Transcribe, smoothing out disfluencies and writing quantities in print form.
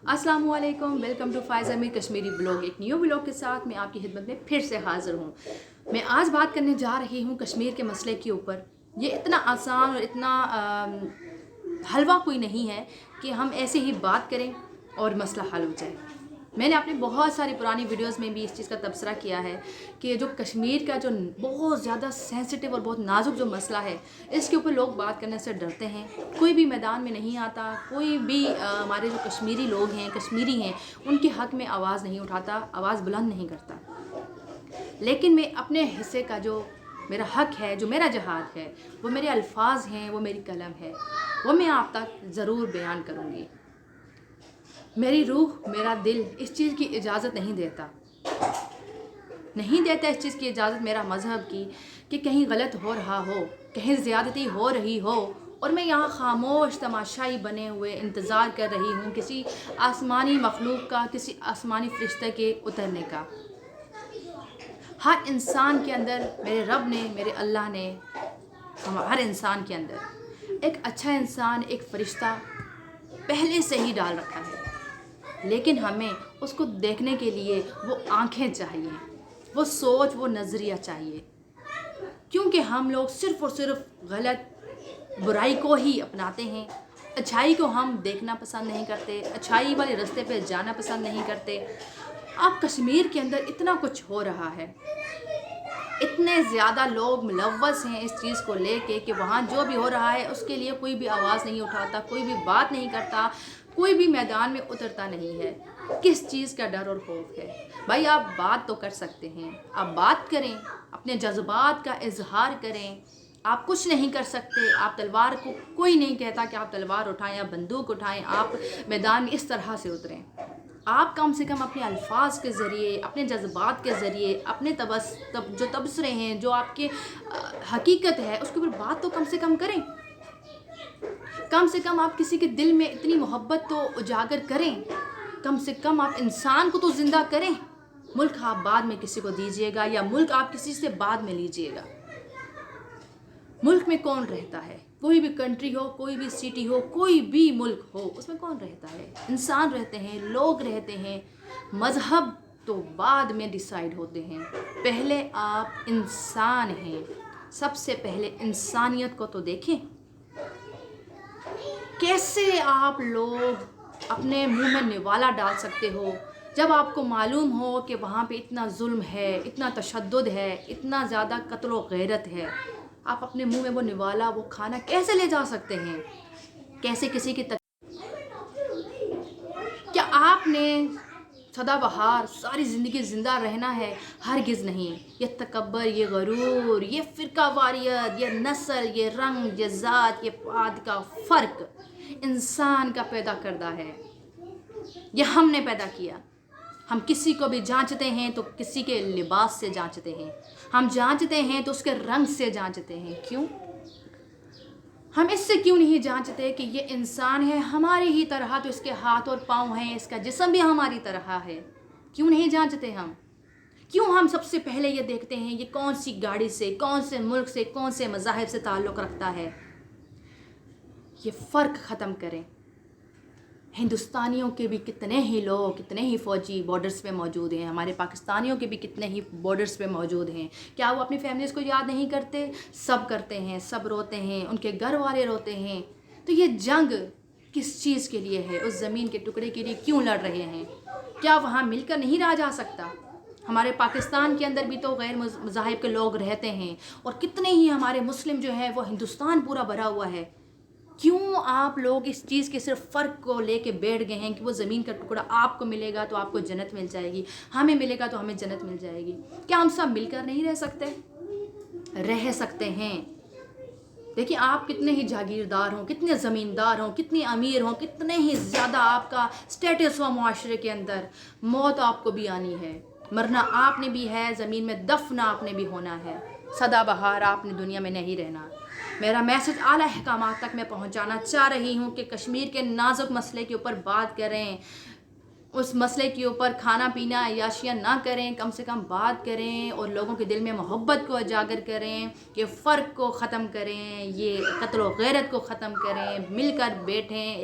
अस्सलाम वालेकुम, welcome to Faez अमीर कश्मीरी ब्लॉग। एक न्यू ब्लॉग के साथ मैं आपकी खिदमत में फिर से हाज़िर हूँ। मैं आज बात करने जा रही हूँ कश्मीर के मसले के ऊपर। ये इतना आसान और इतना हलवा कोई नहीं है कि हम ऐसे ही बात करें और मसला हल हो जाए। मैंने अपनी बहुत सारी पुरानी वीडियोस में भी इस चीज़ का तबसरा किया है कि जो कश्मीर का जो बहुत ज़्यादा सेंसिटिव और बहुत नाजुक जो मसला है, इसके ऊपर लोग बात करने से डरते हैं। कोई भी मैदान में नहीं आता, कोई भी हमारे जो कश्मीरी लोग हैं, कश्मीरी हैं, उनके हक़ में आवाज़ नहीं उठाता, आवाज़ बुलंद नहीं करता। लेकिन मैं अपने हिस्से का जो मेरा हक़ है, जो मेरा जहाद है, वो मेरे अल्फाज हैं, वो मेरी कलम है, वो मैं आप तक ज़रूर बयान करूँगी। मेरी रूह, मेरा दिल इस चीज़ की इजाज़त नहीं देता इस चीज़ की इजाज़त मेरा मज़हब की कि कहीं गलत हो रहा हो, कहीं ज़्यादती हो रही हो और मैं यहाँ खामोश तमाशाई बने हुए इंतज़ार कर रही हूँ किसी आसमानी मखलूक का, किसी आसमानी फ़रिश्ते के उतरने का। हर इंसान के अंदर मेरे रब ने, मेरे अल्लाह ने हर इंसान के अंदर एक अच्छा इंसान, एक फ़रिश्ता पहले से ही डाल रखा है। लेकिन हमें उसको देखने के लिए वो आँखें चाहिए, वो सोच, वो नज़रिया चाहिए, क्योंकि हम लोग सिर्फ़ और सिर्फ गलत बुराई को ही अपनाते हैं। अच्छाई को हम देखना पसंद नहीं करते, अच्छाई वाले रास्ते पे जाना पसंद नहीं करते। अब कश्मीर के अंदर इतना कुछ हो रहा है, इतने ज़्यादा लोग मुलव्वस हैं इस चीज़ को लेके कि वहाँ जो भी हो रहा है उसके लिए कोई भी आवाज़ नहीं उठाता, कोई भी बात नहीं करता, कोई भी मैदान में उतरता नहीं है। किस चीज़ का डर और खौफ है? भाई आप बात तो कर सकते हैं, आप बात करें, अपने जज्बात का इजहार करें। आप कुछ नहीं कर सकते, आप तलवार को, कोई नहीं कहता कि आप तलवार उठाएं या बंदूक उठाएं, आप मैदान में इस तरह से उतरें। आप कम से कम अपने अल्फाज के ज़रिए, अपने जज्बात के ज़रिए, अपने जो तबसरे हैं, जो आपके हकीकत है, उसके ऊपर बात तो कम से कम करें। कम से कम आप किसी के दिल में इतनी मोहब्बत तो उजागर करें, कम से कम आप इंसान को तो ज़िंदा करें। मुल्क आप बाद में किसी को दीजिएगा या मुल्क आप किसी से बाद में लीजिएगा। मुल्क में कौन रहता है? कोई भी कंट्री हो, कोई भी सिटी हो, कोई भी मुल्क हो, उसमें कौन रहता है? इंसान रहते हैं, लोग रहते हैं। मज़हब तो बाद में डिसाइड होते हैं, पहले आप इंसान हैं। सबसे पहले इंसानियत को तो देखें। कैसे आप लोग अपने मुंह में निवाला डाल सकते हो जब आपको मालूम हो कि वहाँ पे इतना जुल्म है, इतना तशद्दुद है, इतना ज़्यादा कत्ल व गैरत है। आप अपने मुंह में वो निवाला, वो खाना कैसे ले जा सकते हैं? कैसे किसी की क्या आपने सदाबहार सारी ज़िंदगी ज़िंदा रहना है? हरगिज़ नहीं। ये तकब्बर, ये गरूर, ये फ़िरका वारियत, ये नस्ल, ये रंग, ये ज़ात, ये पात का फ़र्क इंसान का पैदा करदा है। ये हमने पैदा किया। हम किसी को भी जांचते हैं तो किसी के लिबास से जांचते हैं, हम जांचते हैं तो उसके रंग से जांचते हैं। क्यों? हम इससे क्यों नहीं जांचते कि ये इंसान है हमारी ही तरह, तो इसके हाथ और पाँव हैं, इसका जिस्म भी हमारी तरह है। क्यों नहीं जांचते हम? क्यों हम सबसे पहले ये देखते हैं ये कौन सी गाड़ी से, कौन से मुल्क से, कौन से मज़ाहिब से ताल्लुक़ रखता है? ये फ़र्क ख़त्म करें। हिंदुस्तानियों के भी कितने ही लोग, कितने ही फ़ौजी बॉर्डर्स पे मौजूद हैं, हमारे पाकिस्तानियों के भी कितने ही बॉर्डर्स पे मौजूद हैं। क्या वो अपनी फैमिलीज़ को याद नहीं करते? सब करते हैं, सब रोते हैं, उनके घर वाले रोते हैं। तो ये जंग किस चीज़ के लिए है? उस ज़मीन के टुकड़े के लिए क्यों लड़ रहे हैं? क्या वहाँ मिलकर नहीं रहा जा सकता? हमारे पाकिस्तान के अंदर भी तो गैर मज़ाहिब के लोग रहते हैं और कितने ही हमारे मुस्लिम जो हैं वो हिंदुस्तान पूरा भरा हुआ है। क्यों आप लोग इस चीज़ के सिर्फ फ़र्क को लेके बैठ गए हैं कि वो ज़मीन का टुकड़ा आपको मिलेगा तो आपको जन्नत मिल जाएगी, हमें मिलेगा तो हमें जन्नत मिल जाएगी? क्या हम सब मिलकर नहीं रह सकते? रह सकते हैं। देखिए, आप कितने ही जागीरदार हों, कितने ज़मींदार हों, कितने अमीर हों, कितने ही ज़्यादा आपका स्टेटस हो मुआशरे के अंदर, मौत आपको भी आनी है, मरना आपने भी है, ज़मीन में दफन आपने भी होना है। सदाबहार आपने दुनिया में नहीं रहना। मेरा मैसेज आला अहकामात तक मैं पहुंचाना चाह रही हूं कि कश्मीर के नाजुक मसले के ऊपर बात करें, उस मसले के ऊपर खाना पीना अय्याशियाँ ना करें, कम से कम बात करें और लोगों के दिल में मोहब्बत को उजागर करें, ये फ़र्क को ख़त्म करें, ये कत्ल व गैरत को ख़त्म करें, मिलकर बैठें।